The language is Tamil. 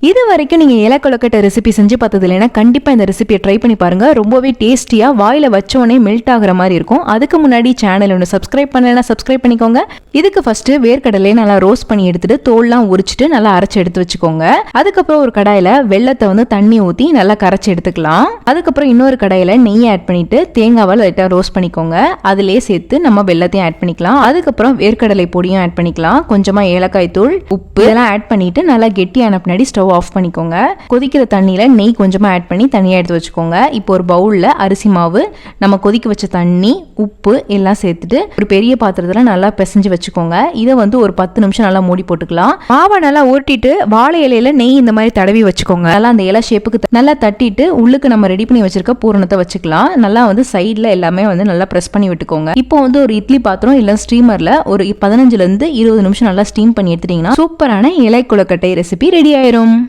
இது வரைக்கும் நீங்க இலை கொழுக்கட்டை ரெசிபி செஞ்சு பார்த்தது இல்லைன்னா கண்டிப்பா இந்த ரெசிபியை ட்ரை பண்ணி பாருங்க. ரொம்பவே டேஸ்டியா வாயில வச்சோடனே மெல்ட் ஆகுற மாதிரி இருக்கும். அதுக்கு முன்னாடி சேனல் ஒன்று சப்ஸ்கிரைப் பண்ணலைன்னா சப்ஸ்கிரைப் பண்ணிக்கோங்க. இதுக்கு ஃபர்ஸ்ட் வேர்க்கடலையை நல்லா ரோஸ்ட் பண்ணி எடுத்துட்டு தோல்லாம் உரிச்சிட்டு நல்லா அரைச்சு எடுத்து வச்சுக்கோங்க. அதுக்கப்புறம் ஒரு கடாயில வெள்ளத்தை வந்து தண்ணி ஊற்றி நல்லா கரைச்சி எடுத்துக்கலாம். அதுக்கப்புறம் இன்னொரு கடாயில நெய் ஆட் பண்ணிட்டு தேங்காவை லைட்டாக ரோஸ்ட் பண்ணிக்கோங்க. அதிலே சேர்த்து நம்ம வெள்ளத்தையும் ஆட் பண்ணிக்கலாம். அதுக்கப்புறம் வேர்க்கடலை பொடியும் ஆட் பண்ணிக்கலாம். கொஞ்சமா ஏலக்காய் தூள், உப்பு இதெல்லாம் ஆட் பண்ணிட்டு நல்லா கெட்டியான பின்னாடி ஸ்டவ் ஆஃப் பண்ணிக்கோங்க. கொதிக்கிற தண்ணியில நெய் கொஞ்சமா ஆட் பண்ணி தனியாக எடுத்து வச்சுக்கோங்க. இப்போ ஒரு பவுல்ல அரிசி மாவு, நம்ம கொதிக்க வச்ச தண்ணி, உப்பு எல்லாம் சேர்த்துட்டு ஒரு பெரிய பாத்திரத்துல நல்லா பிசைஞ்சு வச்சுக்கோங்க. இதை வந்து ஒரு 10 நிமிஷம் நல்லா மூடி போட்டுக்கலாம். மாவை நல்லா ஊட்டிட்டு வாழை இலையில நெய் இந்த மாதிரி தடவி வச்சுக்கோங்க. நல்லா அந்த இலை ஷேப்புக்கு நல்லா தட்டிட்டு உள்ளுக்கு நம்ம ரெடி பண்ணி வச்சிருக்க பூரணத்தை வச்சுக்கலாம். நல்லா வந்து சைட்ல எல்லாமே வந்து நல்லா பிரஸ் பண்ணி விட்டுக்கோங்க. இப்போ வந்து ஒரு இட்லி பாத்திரம் இல்ல ஸ்டீமர்ல ஒரு 15 to 20 நிமிஷம் நல்லா ஸ்டீம் பண்ணி எடுத்துட்டீங்கன்னா சூப்பரான இலை கொழுக்கட்டை ரெசிபி ரெடி ஆயிரும்.